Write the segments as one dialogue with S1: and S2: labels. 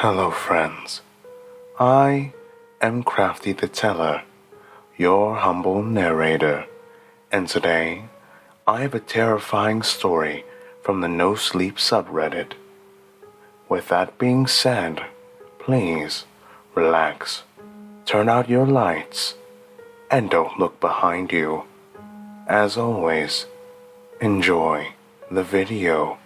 S1: Hello, friends. I am Crafty the Teller, your humble narrator, and today I have a terrifying story from the No Sleep subreddit. With that being said, please relax, turn out your lights, and don't look behind you. As always, enjoy the video.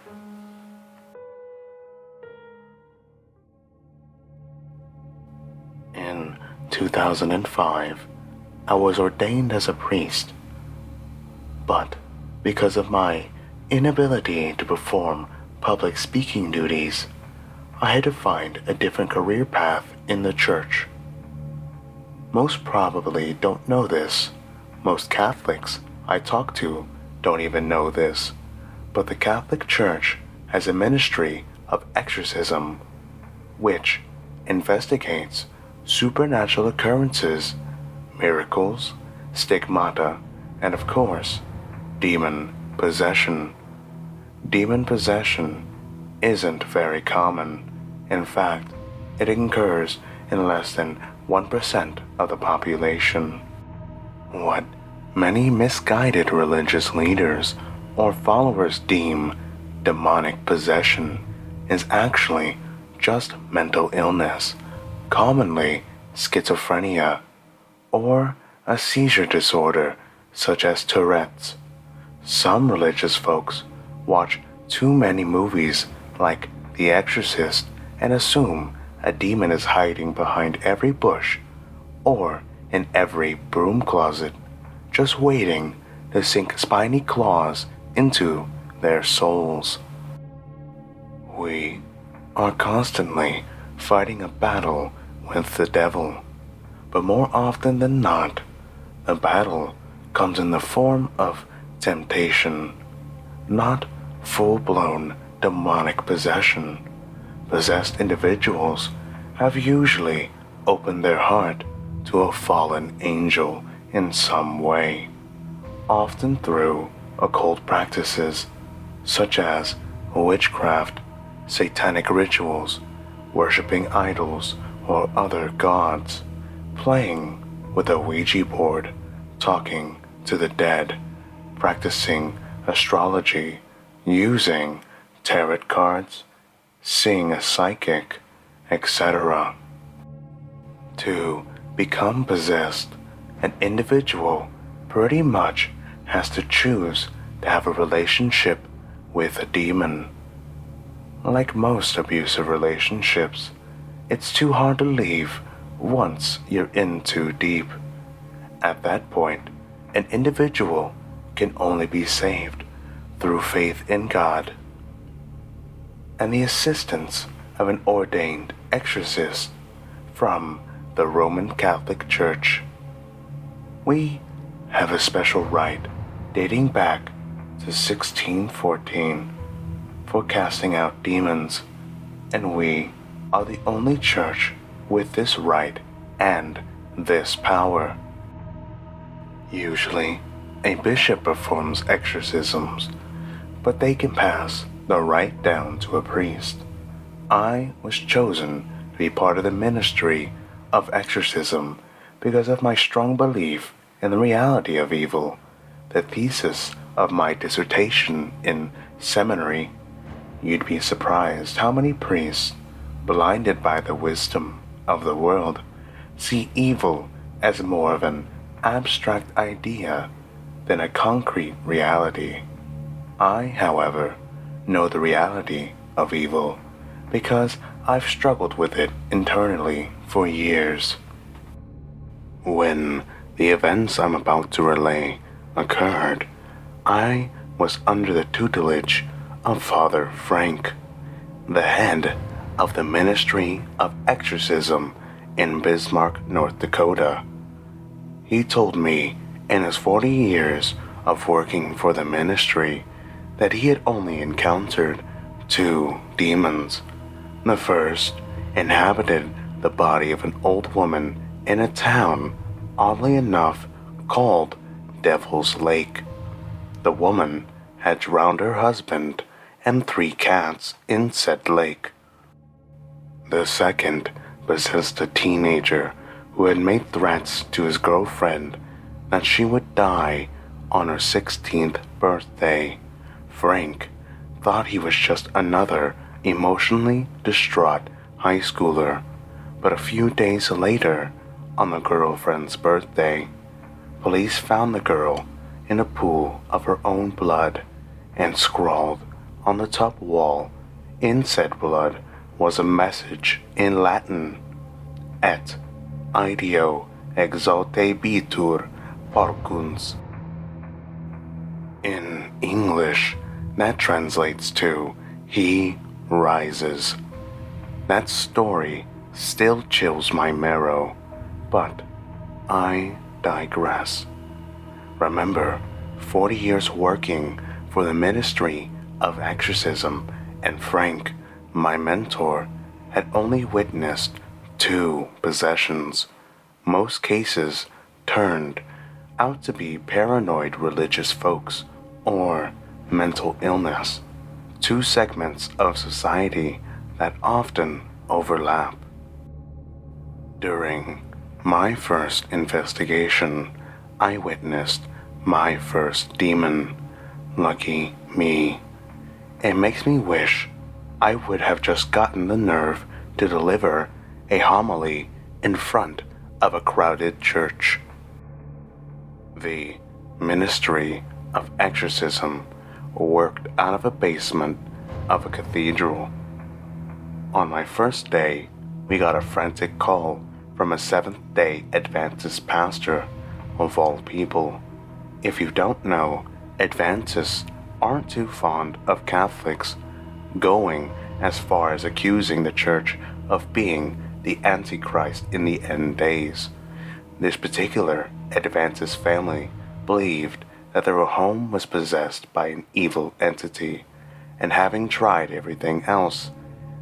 S1: In 2005, I was ordained as a priest, but because of my inability to perform public speaking duties, I had to find a different career path in the church. Most probably don't know this. Most Catholics I talk to don't even know this, but the Catholic Church has a ministry of exorcism, which investigates supernatural occurrences, miracles, stigmata, and of course, demon possession. Demon possession isn't very common. In fact, it occurs in less than 1% of the population. What many misguided religious leaders or followers deem demonic possession is actually just mental illness, commonly schizophrenia, or a seizure disorder such as Tourette's. Some religious folks watch too many movies like The Exorcist and assume a demon is hiding behind every bush or in every broom closet, just waiting to sink spiny claws into their souls. We are constantly fighting a battle with the devil, but more often than not, the battle comes in the form of temptation, not full-blown demonic possession. Possessed individuals have usually opened their heart to a fallen angel in some way, often through occult practices such as witchcraft, satanic rituals, worshipping idols or other gods, playing with a Ouija board, talking to the dead, practicing astrology, using tarot cards, seeing a psychic, etc. To become possessed, an individual pretty much has to choose to have a relationship with a demon. Like most abusive relationships, it's too hard to leave once you're in too deep. At that point, an individual can only be saved through faith in God and the assistance of an ordained exorcist from the Roman Catholic Church. We have a special rite dating back to 1614 for casting out demons, and we are the only church with this right and this power. Usually, a bishop performs exorcisms, but they can pass the right down to a priest. I was chosen to be part of the ministry of exorcism because of my strong belief in the reality of evil. The thesis of my dissertation in seminary. You'd be surprised how many priests, blinded by the wisdom of the world, see evil as more of an abstract idea than a concrete reality. I, however, know the reality of evil because I've struggled with it internally for years. When the events I'm about to relay occurred, I was under the tutelage of Father Frank, the head of the Ministry of Exorcism in Bismarck, North Dakota. He told me in his 40 years of working for the ministry that he had only encountered 2 demons. The first inhabited the body of an old woman in a town, oddly enough, called Devil's Lake. The woman had drowned her husband and 3 cats in said lake. The second possessed a teenager who had made threats to his girlfriend that she would die on her 16th birthday. Frank thought he was just another emotionally distraught high schooler, but a few days later, on the girlfriend's birthday, police found the girl in a pool of her own blood and scrawled on the top wall in said blood was a message in Latin: Et ideo exaltebitur porcuns. In English, that translates to He rises. That story still chills my marrow, but I digress. Remember, 40 years working for the Ministry of Exorcism, and Frank, my mentor, had only witnessed 2 possessions. Most cases turned out to be paranoid religious folks or mental illness, 2 segments of society that often overlap. During my first investigation, I witnessed my first demon. Lucky me. It makes me wish I would have just gotten the nerve to deliver a homily in front of a crowded church. The Ministry of Exorcism worked out of a basement of a cathedral. On my first day, we got a frantic call from a Seventh-day Adventist pastor, of all people. If you don't know, Adventists aren't too fond of Catholics, going as far as accusing the church of being the Antichrist in the end days. This particular Adventist family believed that their home was possessed by an evil entity, and having tried everything else,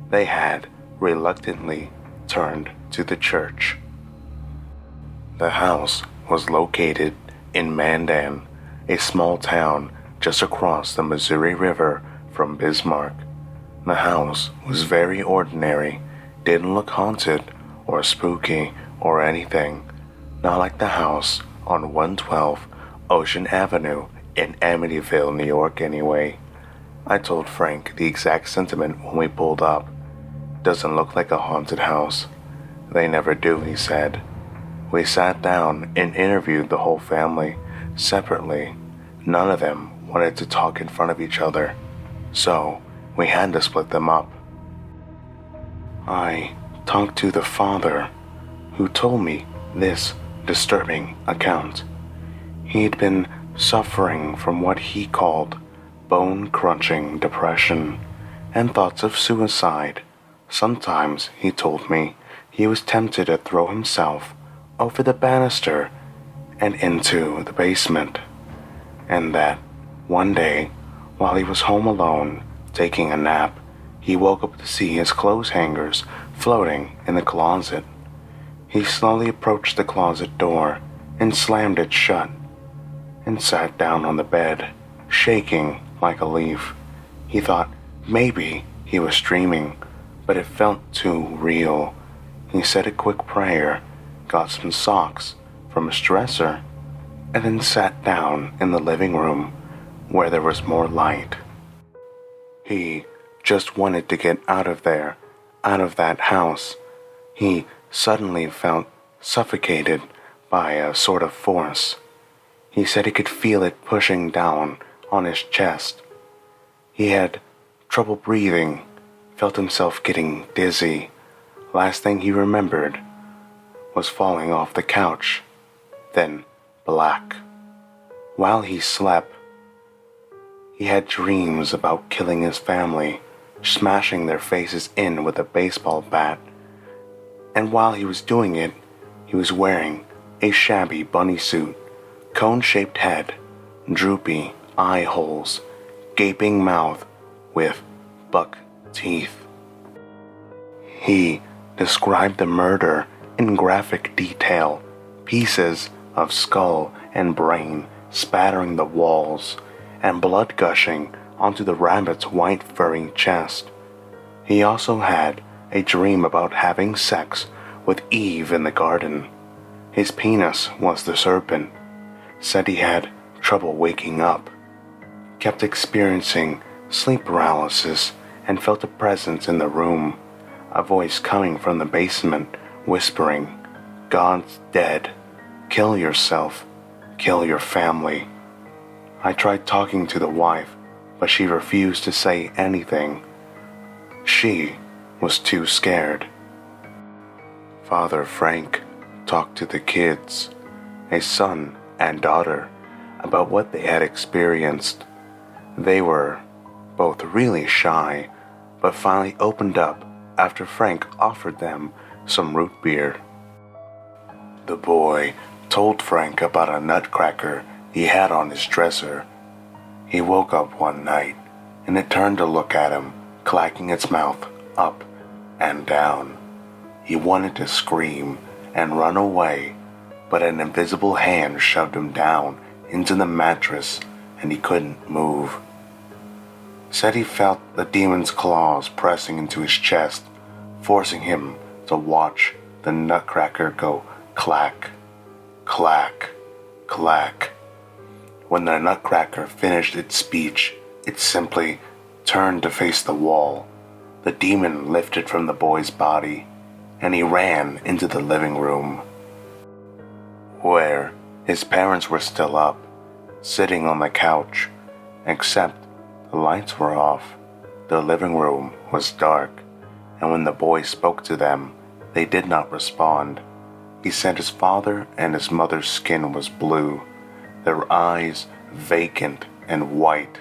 S1: they had reluctantly turned to the church. The house was located in Mandan, a small town just across the Missouri River from Bismarck. The house was very ordinary, didn't look haunted or spooky or anything, not like the house on 112 Ocean Avenue in Amityville, New York anyway. I told Frank the exact sentiment when we pulled up. Doesn't look like a haunted house. They never do, he said. We sat down and interviewed the whole family separately. None of them wanted to talk in front of each other, so we had to split them up. I talked to the father, who told me this disturbing account. He'd been suffering from what he called bone-crunching depression and thoughts of suicide. Sometimes, he told me, he was tempted to throw himself over the banister and into the basement, and that one day, while he was home alone, taking a nap, he woke up to see his clothes hangers floating in the closet. He slowly approached the closet door and slammed it shut, and sat down on the bed, shaking like a leaf. He thought maybe he was dreaming, but it felt too real. He said a quick prayer, got some socks from his dresser, and then sat down in the living room where there was more light. He just wanted to get out of there, out of that house. He suddenly felt suffocated by a sort of force. He said he could feel it pushing down on his chest. He had trouble breathing, felt himself getting dizzy. Last thing he remembered was falling off the couch, then black. While he slept, he had dreams about killing his family, smashing their faces in with a baseball bat. And while he was doing it, he was wearing a shabby bunny suit, cone-shaped head, droopy eye holes, gaping mouth with buck teeth. He described the murder in graphic detail, pieces of skull and brain spattering the walls, and blood gushing onto the rabbit's white furry chest. He also had a dream about having sex with Eve in the garden. His penis was the serpent. Said he had trouble waking up. Kept experiencing sleep paralysis and felt a presence in the room. A voice coming from the basement whispering, "God's dead. Kill yourself. Kill your family." I tried talking to the wife, but she refused to say anything. She was too scared. Father Frank talked to the kids, a son and daughter, about what they had experienced. They were both really shy, but finally opened up after Frank offered them some root beer. The boy told Frank about a nutcracker he had on his dresser. He woke up one night and it turned to look at him, clacking its mouth up and down. He wanted to scream and run away, but an invisible hand shoved him down into the mattress and he couldn't move. Said he felt the demon's claws pressing into his chest, forcing him to watch the nutcracker go clack, clack, clack. When the nutcracker finished its speech, it simply turned to face the wall. The demon lifted from the boy's body, and he ran into the living room, where his parents were still up, sitting on the couch, except the lights were off. The living room was dark, and when the boy spoke to them, they did not respond. He said his father and his mother's skin was blue, their eyes vacant and white,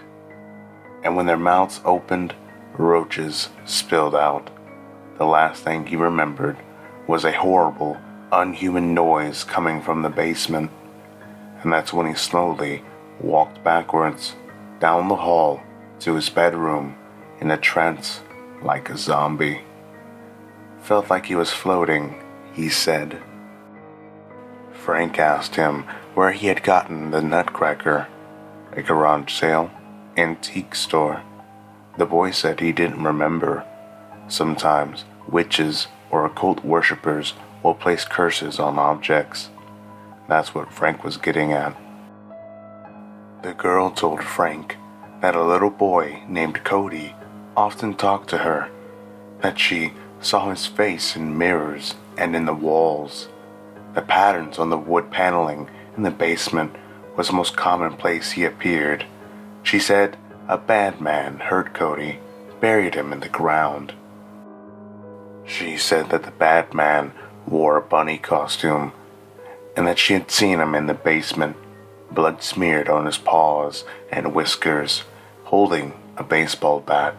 S1: and when their mouths opened, roaches spilled out. The last thing he remembered was a horrible, unhuman noise coming from the basement, and that's when he slowly walked backwards down the hall to his bedroom in a trance like a zombie. Felt like he was floating, he said. Frank asked him where he had gotten the nutcracker. A garage sale, antique store. The boy said he didn't remember. Sometimes witches or occult worshippers will place curses on objects. That's what Frank was getting at. The girl told Frank that a little boy named Cody often talked to her, that she saw his face in mirrors and in the walls. The patterns on the wood paneling in the basement was the most common place he appeared. She said a bad man hurt Cody, buried him in the ground. She said that the bad man wore a bunny costume, and that she had seen him in the basement, blood smeared on his paws and whiskers, holding a baseball bat.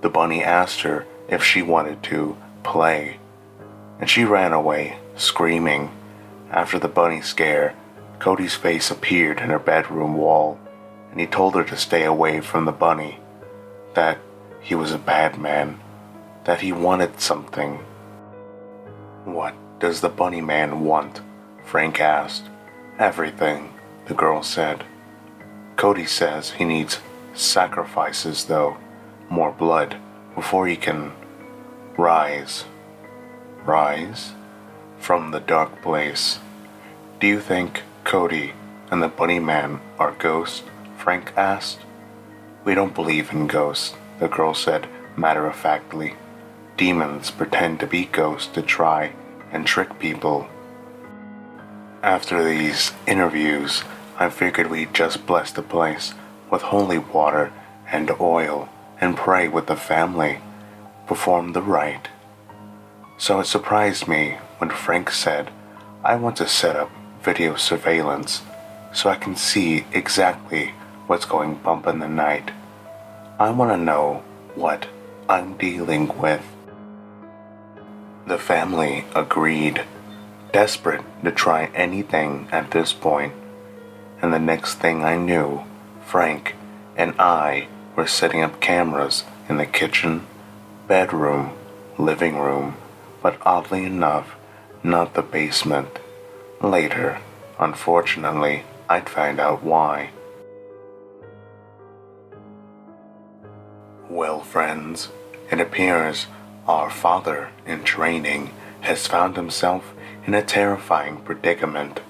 S1: The bunny asked her if she wanted to play, and she ran away, screaming. After the bunny scare, Cody's face appeared in her bedroom wall, and he told her to stay away from the bunny, that he was a bad man, that he wanted something. "What does the bunny man want?" Frank asked. "Everything," the girl said. "Cody says he needs sacrifices, though, more blood, before he can rise." Rise? From the dark place. "Do you think Cody and the bunny man are ghosts?" Frank asked. "We don't believe in ghosts," the girl said matter-of-factly. "Demons pretend to be ghosts to try and trick people." After these interviews, I figured we'd just bless the place with holy water and oil and pray with the family, perform the rite. So it surprised me when Frank said, "I want to set up video surveillance so I can see exactly what's going bump in the night. I want to know what I'm dealing with." The family agreed, desperate to try anything at this point, and the next thing I knew, Frank and I were setting up cameras in the kitchen, bedroom, living room, but oddly enough, not the basement. Later, unfortunately, I'd find out why. Well, friends, it appears Our father in training has found himself in a terrifying predicament.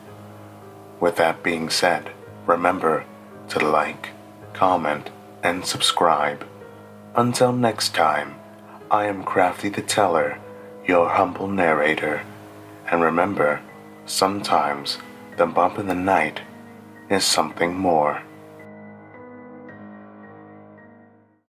S1: With that being said, remember to like, comment, and subscribe. Until next time, I am Crafty the Teller, your humble narrator. And remember, sometimes the bump in the night is something more.